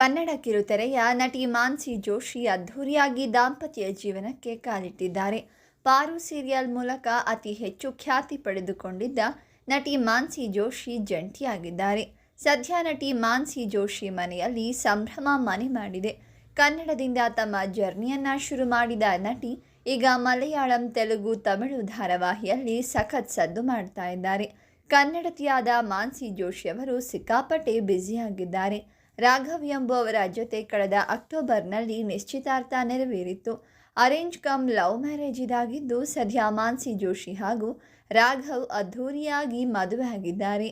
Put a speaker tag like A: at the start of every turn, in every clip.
A: ಕನ್ನಡ ಕಿರುತೆರೆಯ ನಟಿ ಮಾನ್ಸಿ ಜೋಶಿ ಅದ್ಧೂರಿಯಾಗಿ ದಾಂಪತ್ಯ ಜೀವನಕ್ಕೆ ಕಾಲಿಟ್ಟಿದ್ದಾರೆ. ಪಾರು ಸೀರಿಯಲ್ ಮೂಲಕ ಅತಿ ಹೆಚ್ಚು ಖ್ಯಾತಿ ಪಡೆದುಕೊಂಡಿದ್ದ ನಟಿ ಮಾನ್ಸಿ ಜೋಶಿ ಜಂಟಿಯಾಗಿದ್ದಾರೆ. ಸದ್ಯ ನಟಿ ಮಾನ್ಸಿ ಜೋಶಿ ಮನೆಯಲ್ಲಿ ಸಂಭ್ರಮ ಮನೆ ಮಾಡಿದೆ. ಕನ್ನಡದಿಂದ ತಮ್ಮ ಜರ್ನಿಯನ್ನ ಶುರು ಮಾಡಿದ ನಟಿ ಈಗ ಮಲಯಾಳಂ, ತೆಲುಗು, ತಮಿಳು ಧಾರಾವಾಹಿಯಲ್ಲಿ ಸಖತ್ ಸದ್ದು ಮಾಡ್ತಾ ಇದ್ದಾರೆ. ಕನ್ನಡತಿಯಾದ ಮಾನ್ಸಿ ಜೋಶಿ ಅವರು ಸಿಕ್ಕಾಪಟ್ಟೆ ಬ್ಯುಸಿಯಾಗಿದ್ದಾರೆ. ರಾಘವ್ ಎಂಬುವವರ ಜೊತೆ ಕಳೆದ ಅಕ್ಟೋಬರ್ನಲ್ಲಿ ನಿಶ್ಚಿತಾರ್ಥ ನೆರವೇರಿತ್ತು. ಅರೇಂಜ್ ಕಮ್ ಲವ್ ಮ್ಯಾರೇಜ್ ಇದಾಗಿದ್ದು, ಸದ್ಯ ಮಾನ್ಸಿ ಜೋಶಿ ಹಾಗೂ ರಾಘವ್ ಅದ್ಧೂರಿಯಾಗಿ ಮದುವೆಯಾಗಿದ್ದಾರೆ.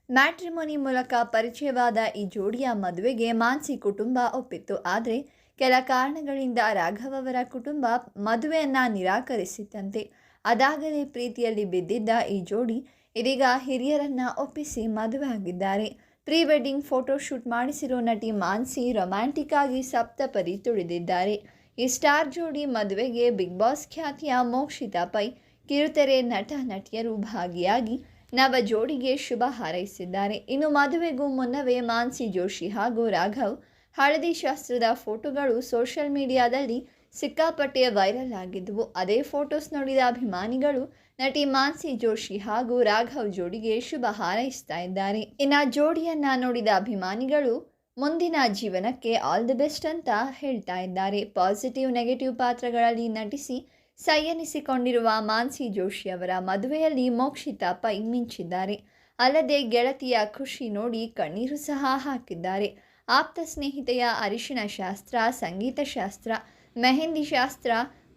A: ಮ್ಯಾಟ್ರಿಮೋನಿ ಮೂಲಕ ಪರಿಚಯವಾದ ಈ ಜೋಡಿಯ ಮದುವೆಗೆ ಮಾನ್ಸಿ ಕುಟುಂಬ ಒಪ್ಪಿತ್ತು. ಆದರೆ ಕೆಲ ಕಾರಣಗಳಿಂದ ರಾಘವ್ ಅವರ ಕುಟುಂಬ ಮದುವೆಯನ್ನು ನಿರಾಕರಿಸಿತ್ತಂತೆ. ಅದಾಗಲೇ ಪ್ರೀತಿಯಲ್ಲಿ ಬಿದ್ದಿದ್ದ ಈ ಜೋಡಿ ಇದೀಗ ಹಿರಿಯರನ್ನ ಒಪ್ಪಿಸಿ ಮದುವೆಯಾಗಿದ್ದಾರೆ. ಪ್ರೀ ವೆಡ್ಡಿಂಗ್ ಫೋಟೋ ಶೂಟ್ ಮಾಡಿಸಿರೋ ನಟಿ ಮಾನ್ಸಿ ರೊಮ್ಯಾಂಟಿಕ್ ಆಗಿ ಸಪ್ತಪದಿ ತುಳಿದಿದ್ದಾರೆ. ಈ ಸ್ಟಾರ್ ಜೋಡಿ ಮದುವೆಗೆ ಬಿಗ್ ಬಾಸ್ ಖ್ಯಾತಿಯ ಮೋಕ್ಷಿತಾ ಪೈ, ಕಿರುತೆರೆ ನಟ ನಟಿಯರು ಭಾಗಿಯಾಗಿ ನವ ಜೋಡಿಗೆ ಶುಭ ಹಾರೈಸಿದ್ದಾರೆ. ಇನ್ನು ಮದುವೆಗೂ ಮುನ್ನವೇ ಮಾನ್ಸಿ ಜೋಶಿ ಹಾಗೂ ರಾಘವ್ ಹಳದಿ ಶಾಸ್ತ್ರದ ಫೋಟೋಗಳು ಸೋಷಿಯಲ್ ಮೀಡಿಯಾದಲ್ಲಿ ಸಿಕ್ಕಾಪಟ್ಟೆ ವೈರಲ್ ಆಗಿದ್ದವು. ಅದೇ ಫೋಟೋಸ್ ನೋಡಿದ ಅಭಿಮಾನಿಗಳು ನಟಿ ಮಾನ್ಸಿ ಜೋಶಿ ಹಾಗೂ ರಾಘವ್ ಜೋಡಿಗೆ ಶುಭ ಹಾರೈಸ್ತಾ ಇದ್ದಾರೆ. ಇನ್ನು ಜೋಡಿಯನ್ನ ನೋಡಿದ ಅಭಿಮಾನಿಗಳು ಮುಂದಿನ ಜೀವನಕ್ಕೆ ಆಲ್ ದಿ ಬೆಸ್ಟ್ ಅಂತ ಹೇಳ್ತಾ ಇದ್ದಾರೆ. ಪಾಸಿಟಿವ್ ನೆಗೆಟಿವ್ ಪಾತ್ರಗಳಲ್ಲಿ ನಟಿಸಿ ಸೈ ಎನಿಸಿಕೊಂಡಿರುವ ಮಾನ್ಸಿ ಜೋಶಿ ಅವರ ಮದುವೆಯಲ್ಲಿ ಮೋಕ್ಷಿತಾ ಪೈ ಮಿಂಚಿದ್ದಾರೆ. ಅಲ್ಲದೆ ಗೆಳತಿಯ ಖುಷಿ ನೋಡಿ ಕಣ್ಣೀರು ಸಹ ಹಾಕಿದ್ದಾರೆ. ಆಪ್ತ ಸ್ನೇಹಿತೆಯ ಅರಿಶಿಣ ಶಾಸ್ತ್ರ, ಸಂಗೀತ ಶಾಸ್ತ್ರ, ಮೆಹಂದಿ ಶಾಸ್ತ್ರ,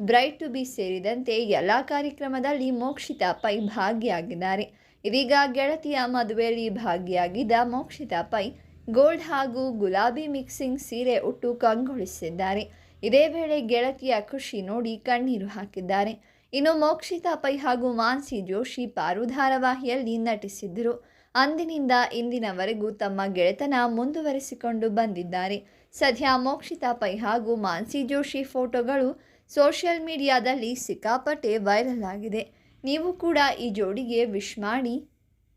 A: ಬ್ರೈಡ್ ಟು ಬಿ ಸೇರಿದಂತೆ ಎಲ್ಲ ಕಾರ್ಯಕ್ರಮದಲ್ಲಿ ಮೋಕ್ಷಿತಾ ಪೈ ಭಾಗಿಯಾಗಿದ್ದಾರೆ. ಇದೀಗ ಗೆಳತಿಯ ಮದುವೆಯಲ್ಲಿ ಭಾಗಿಯಾಗಿದ್ದ ಮೋಕ್ಷಿತಾ ಪೈ ಗೋಲ್ಡ್ ಹಾಗೂ ಗುಲಾಬಿ ಮಿಕ್ಸಿಂಗ್ ಸೀರೆ ಉಟ್ಟು ಕಂಗೊಳಿಸಿದ್ದಾರೆ. ಇದೇ ವೇಳೆ ಗೆಳತಿಯ ಖುಷಿ ನೋಡಿ ಕಣ್ಣೀರು ಹಾಕಿದ್ದಾರೆ. ಇನ್ನು ಮೋಕ್ಷಿತಾ ಪೈ ಹಾಗೂ ಮಾನ್ಸಿ ಜೋಶಿ ಪಾರು ಧಾರಾವಾಹಿಯಲ್ಲಿ ನಟಿಸಿದ್ದರು. ಅಂದಿನಿಂದ ಇಂದಿನವರೆಗೂ ತಮ್ಮ ಗೆಳೆತನ ಮುಂದುವರಿಸಿಕೊಂಡು ಬಂದಿದ್ದಾರೆ. ಸದ್ಯ ಮೋಕ್ಷಿತಾ ಪೈ ಹಾಗೂ ಮಾನ್ಸಿ ಜೋಶಿ ಫೋಟೋಗಳು ಸೋಷಿಯಲ್ ಮೀಡಿಯಾದಲ್ಲಿ ಸಿಕ್ಕಾಪಟ್ಟೆ ವೈರಲ್ ಆಗಿದೆ. ನೀವು ಕೂಡ ಈ ಜೋಡಿಗೆ ವಿಶ್ ಮಾಡಿ,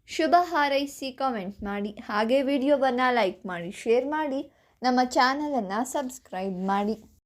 A: ಶುಭ ಹಾರೈಸಿ, ಕಾಮೆಂಟ್ ಮಾಡಿ. ಹಾಗೆ ವಿಡಿಯೋವನ್ನು ಲೈಕ್ ಮಾಡಿ, ಶೇರ್ ಮಾಡಿ, ನಮ್ಮ ಚಾನಲನ್ನು ಸಬ್ಸ್ಕ್ರೈಬ್ ಮಾಡಿ.